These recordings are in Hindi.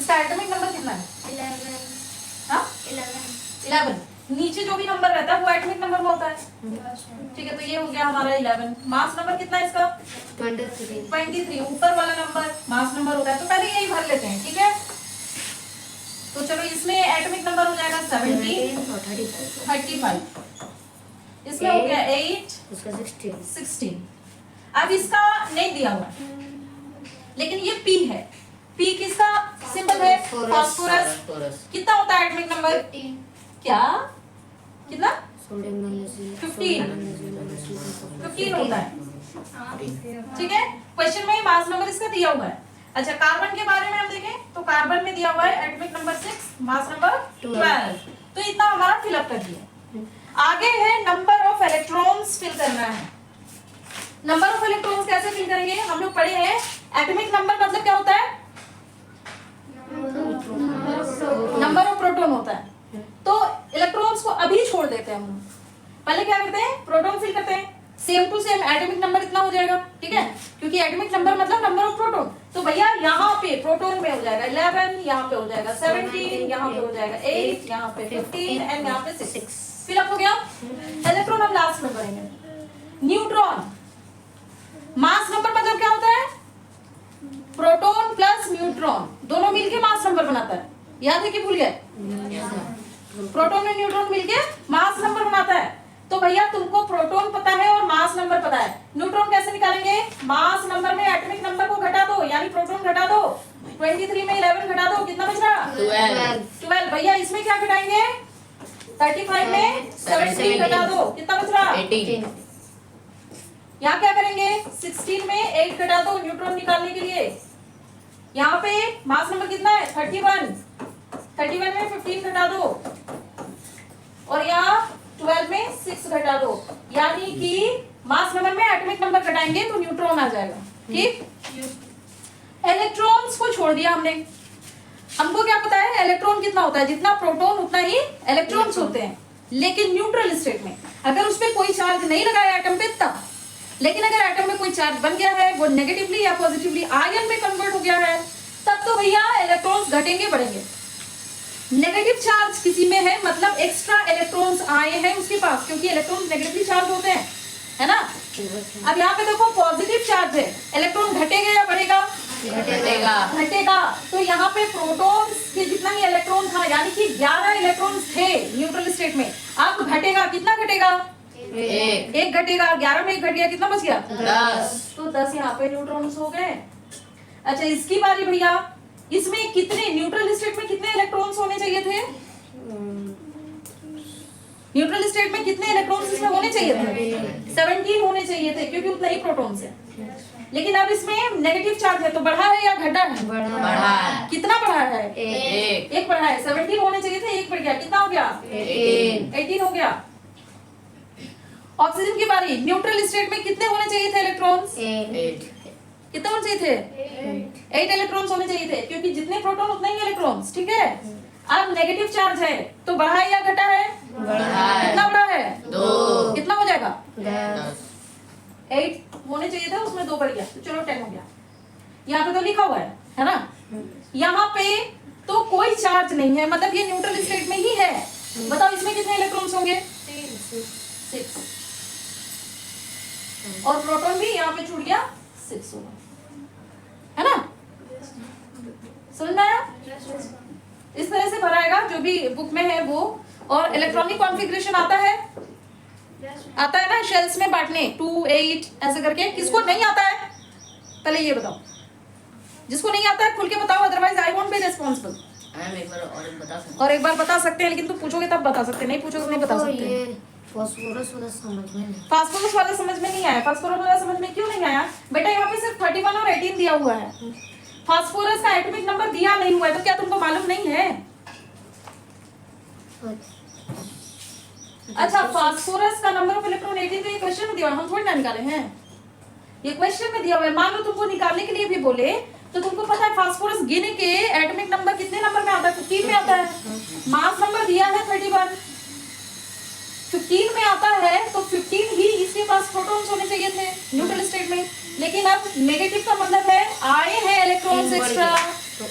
इसका एटॉमिक नंबर कितना है? 11। नीचे जो भी नंबर रहता है वो एटॉमिक नंबर में होता है। ठीक है, तो ये हो गया हमारा 11। मास नंबर कितना है इसका? 23। ऊपर वाला नंबर मास नंबर होता है, तो पहले यही भर लेते हैं। ठीक है, तो चलो इसमें एटॉमिक नंबर हो जाएगा 17 और 35। इसमें हो गया 8, 16। अब इसका नहीं दिया हुआ, लेकिन ये P है। P किसका सिंबल है? फास्फोरस। कितना होता है एटॉमिक नंबर? क्या कितना? 15 होता है। ठीक है, क्वेश्चन में मास नंबर इसका दिया हुआ है। अच्छा, कार्बन के बारे में हम देखें तो कार्बन में दिया हुआ है एटॉमिक नंबर 6, मास नंबर 12। तो इतना हमारा फिलअप कर दिया। आगे है नंबर ऑफ इलेक्ट्रॉन्स फिल करना है। नंबर ऑफ इलेक्ट्रॉन्स कैसे फिल करेंगे? हम लोग पढ़े हैं एटॉमिक नंबर मतलब क्या होता है? नंबर ऑफ प्रोटॉन होता है। तो इलेक्ट्रॉन्स को अभी छोड़ देते हैं हम। पहले क्या करते हैं? प्रोटॉन फिल करते हैं। Same to same atomic number इतना हो जाएगा। ठीक है, क्योंकि एटॉमिक नंबर मतलब नंबर ऑफ प्रोटॉन। तो भैया यहाँ पे प्रोटॉन में हो जाएगा 11, यहाँ पे हो जाएगा 17, यहाँ पे हो जाएगा 8, यहाँ पे 15 एंड यहाँ पे 6। फिलअप हो गया। इलेक्ट्रॉन हम लास्ट में करेंगे। न्यूट्रॉन मास नंबर मतलब क्या होता है? प्रोटॉन प्लस न्यूट्रॉन दोनों मिलके मास नंबर बनाता है। याद है कि भूल गए? प्रोटॉन और न्यूट्रॉन मिलके मास नंबर बनाता है। तो भैया तुमको प्रोटॉन पता है और मास नंबर पता है, न्यूट्रॉन कैसे निकालेंगे? मास नंबर में एटॉमिक नंबर को घटा दो, यानी प्रोटॉन घटा दो। 23 में 11 घटा दो, कितना बच रहा? 12। भैया इसमें क्या घटाएंगे? 35 में 17 घटा दो, कितना बच रहा? 18। यहाँ क्या करेंगे? 16 में 8 घटा दो न्यूट्रॉन निकालने के लिए। यहाँ पे मास नंबर कितना है? 31 में 15 घटा दो और यहाँ 12 में 6 घटा दो, यानी कि मास नंबर में एटॉमिक नंबर घटाएंगे तो न्यूट्रॉन आ जाएगा। ठीक, इलेक्ट्रॉन्स को छोड़ दिया हमने। हमको क्या पता है? इलेक्ट्रॉन कितना होता है? जितना प्रोटॉन उतना ही इलेक्ट्रॉन्स होते हैं। लेकिन न्यूट्रल स्टेट में अगर उस पर कोई चार्ज नहीं लगाया एटम पे तब, लेकिन अगर एटम में कोई चार्ज बन गया है, वो नेगेटिवली या पॉजिटिवली आयन में कन्वर्ट हो गया है, तब तो भैया इलेक्ट्रॉन्स घटेंगे बढ़ेंगे। नेगेटिव चार्ज किसी में है मतलब एक्स्ट्रा इलेक्ट्रॉन्स आए हैं उसके पास, क्योंकि इलेक्ट्रॉन्स नेगेटिवली चार्ज होते हैं, है ना? अब यहाँ पे देखो पॉजिटिव चार्ज है, इलेक्ट्रॉन घटेगा या बढ़ेगा? घटेगा। तो यहाँ पे प्रोटॉन्स के जितना ही इलेक्ट्रॉन था, यानी कि 11 इलेक्ट्रॉन्स थे न्यूट्रल स्टेट में, अब घटेगा। कितना घटेगा? एक घटेगा। 11 में 1 घट गया, कितना बच गया? 10। तो 10 यहाँ पे न्यूट्रॉन्स हो गए। अच्छा, इसकी बारी भैया। इसमें कितने न्यूट्रल स्टेट में कितने इलेक्ट्रॉन्स होने चाहिए थे? न्यूट्रल स्टेट में कितने इलेक्ट्रॉन्स इसमें होने चाहिए थे? 17 होने चाहिए थे, क्योंकि उतना ही प्रोटॉन्स है। लेकिन अब इसमें नेगेटिव चार्ज है, तो बढ़ा है या घटा है? बढ़ा। कितना बढ़ा है? 1 बढ़ा है। 17 होने चाहिए थे, 1 बढ़ गया, कितना हो गया? 18 हो गया। ऑक्सीजन की बारी। न्यूट्रल स्टेट में कितने होने चाहिए थे इलेक्ट्रॉन्स? 8। कितने होने चाहिए थे? 8 इलेक्ट्रॉन्स होने चाहिए थे, क्योंकि जितने प्रोटॉन उतने ही इलेक्ट्रॉन्स। ठीक है, अब नेगेटिव चार्ज है तो बढ़ा है या घटा है? बढ़ा। कितना बढ़ा है? 2। कितना हो जाएगा? 10। 8 होने चाहिए था, उसमें 2 बढ़ गया, तो चलो 10 हो गया। यहाँ पे तो लिखा हुआ है ना? यहाँ पे तो कोई चार्ज नहीं है, मतलब ये न्यूट्रल स्टेट में ही है। बताओ इसमें कितने इलेक्ट्रॉन्स होंगे? 6। और प्रोटॉन भी यहाँ पे छूट गया, 6 होगा, है ना? समझ में आया? इस तरह से भराएगा जो भी बुक में है वो। और इलेक्ट्रॉनिक कॉन्फ़िगरेशन आता है ना शेल्स में बांटने, 2, 8 ऐसे करके। किसको नहीं आता है पहले ये बताओ? जिसको नहीं आता है खुल के बताओ, otherwise I won't be responsible. और एक बार बता सकते हैं, लेकिन तुम पूछोगे तब बता सकते हैं, नहीं पूछोगे तो नहीं बता सकते। फास्फोरस वाला समझ में नहीं आया। फास्फोरस वाला समझ में क्यों नहीं आया बेटा? यहाँ पे सिर्फ 31 और 18 दिया हुआ है, फास्फोरस का एटॉमिक नंबर दिया नहीं हुआ है, तो क्या तुमको मालूम नहीं है? अच्छा, फास्फोरस का नंबर ऑफ इलेक्ट्रॉन 18 तो ये क्वेश्चन में दिया हुआ है, हम थोड़ी ना निकाले हैं, ये क्वेश्चन में दिया हुआ है। मान लो तुमको निकालने के लिए भी बोले तो तुमको पता है फास्फोरस गिन के एटॉमिक नंबर कितने नंबर में आता है? 15 में आता है। मास नंबर दिया है 31, 15 में आता है, तो 15 ही इसके पास प्रोटॉन्स होने चाहिए थे न्यूट्रल स्टेट में। लेकिन अब नेगेटिव का मतलब है आए हैं इलेक्ट्रॉन्स एक्स्ट्रा,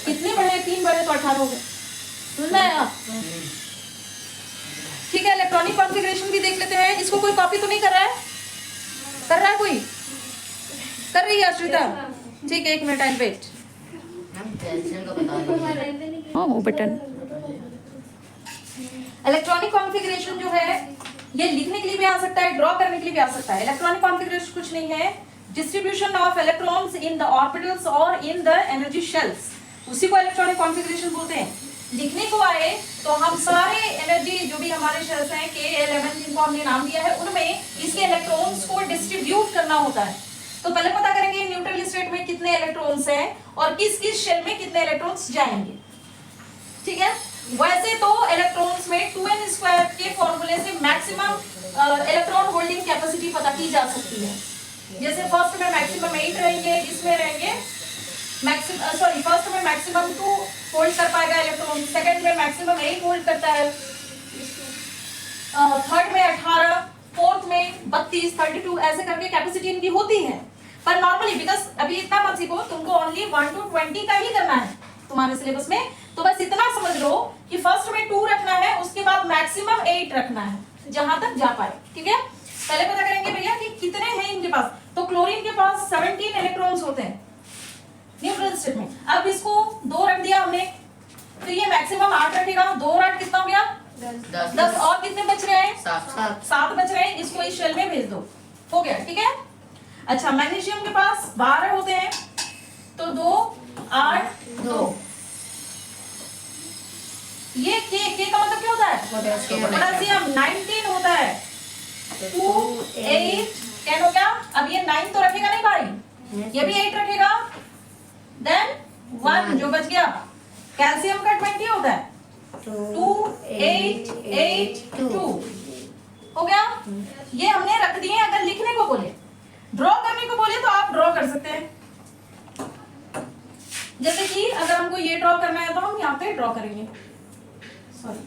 कितने बढ़े? 3 बढ़े, तो 18 हो गए। समझ में आया? ठीक है, इलेक्ट्रॉनिक कॉन्फ़िगरेशन भी देख लेते हैं। इसको कोई कॉपी तो नहीं कर रहा है? कर रहा है कोई? कर रही है अश्रिता? ठीक है, 1 मिनट, आई वेट। वो बटन इलेक्ट्रॉनिक कॉन्फ़िगरेशन जो है ये लिखने के लिए भी आ सकता है, ड्रॉ करने के लिए भी आ सकता है। इलेक्ट्रॉनिक कॉन्फ़िगरेशन कुछ नहीं है, distribution of electrons in the orbitals और इन द एनर्जी शेल्स, उसी को इलेक्ट्रॉनिक कॉन्फ़िगरेशन बोलते हैं। लिखने को आए तो हम सारे एनर्जी जो भी हमारे शेल्स हैं K11 जिनको हमने नाम दिया है उनमें इसके इलेक्ट्रॉन्स को डिस्ट्रीब्यूट करना होता है। तो पहले पता करेंगे न्यूट्रल स्टेट में कितने इलेक्ट्रॉन्स हैं और किस किस शेल में कितने इलेक्ट्रॉन्स जाएंगे। ठीक है, वैसे तो इलेक्ट्रॉन्स में 2n² के फॉर्मूले से मैक्सिमम इलेक्ट्रॉन होल्डिंग कैपेसिटी पता की जा सकती है। जैसे फर्स्ट में मैक्सिमम 8 रहेंगे, इसमें रहेंगे फर्स्ट में मैक्सिमम 2 होल्ड कर पाएगा इलेक्ट्रॉन, सेकंड में मैक्सिमम 8 होल्ड करता है, थर्ड में 18, फोर्थ में 32, 32 ऐसे करके कैपेसिटी इनकी होती है। पर नॉर्मली बिकॉज अभी इतना मत सीखो, तुमको ओनली 1 to 20 का ही करना है तुम्हारे सिलेबस में, तो बस इतना समझ लो कि फर्स्ट में 2 रखना है, उसके बाद मैक्सिमम 8 रखना है जहां तक जा पाए। ठीक है, पहले पता करेंगे भैया कि कितने हैं इनके पास। तो क्लोरीन के पास 17 इलेक्ट्रॉन्स होते हैं न्यूट्रल स्टेट में। अब इसको 2 रख दिया हमने, तो ये मैक्सिमम 8 रखेगा, 2 और 8 कितना हो गया 10, और कितने बच रहे हैं 7 बच रहे हैं, इसको इस शेल में भेज दो, हो गया। ठीक है, अच्छा मैग्नीशियम के पास 12 होते हैं, तो 2 8 2, ये के का मतलब क्या होता है पोटेशियम, 19 होता है, 2 8 10 हो गया। अब ये 9 तो रखेगा नहीं भाई, ये भी 8 रखेगा, देन 1 जो बच गया। कैल्शियम का 20 होता है, 2 8 8 2 हो गया। ये हमने रख दिए। अगर लिखने को बोले, ड्रॉ करने को बोले तो आप ड्रॉ कर सकते हैं। जैसे कि अगर हमको ये ड्रॉ करना है तो हम यहाँ पे ड्रॉ करेंगे। सॉरी,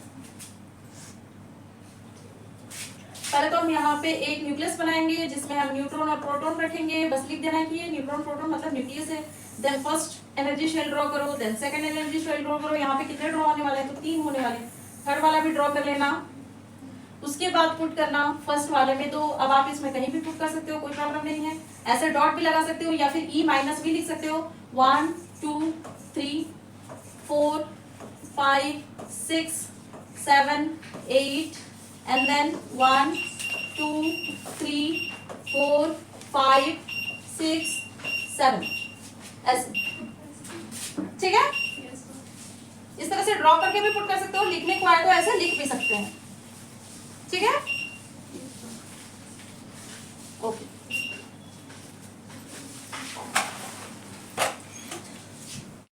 पहले तो हम यहाँ पे एक न्यूक्लियस बनाएंगे जिसमें हम न्यूट्रॉन और प्रोटॉन रखेंगे। बस लिख देना है कि ये न्यूट्रॉन प्रोटॉन मतलब न्यूक्लियस है। Then first energy shell draw करो, then second energy shell draw करो। यहाँ पे कितने ड्रॉ होने वाले हैं, तो 3 होने वाले। थर्ड वाला भी ड्रॉ कर लेना, उसके बाद पुट करना फर्स्ट वाले में। तो अब आप इसमें कहीं भी पुट कर सकते हो, कोई प्रॉब्लम नहीं है। ऐसे डॉट भी लगा सकते हो या फिर E- भी लिख सकते हो। 1 2 3 4 5 6 7 8 and then 1 2 3 4 5 6 7 ऐसे। ठीक है, इस तरह से ड्रॉ करके भी पुट कर सकते हो, लिखने को आए तो ऐसे लिख भी सकते हैं। ठीक है।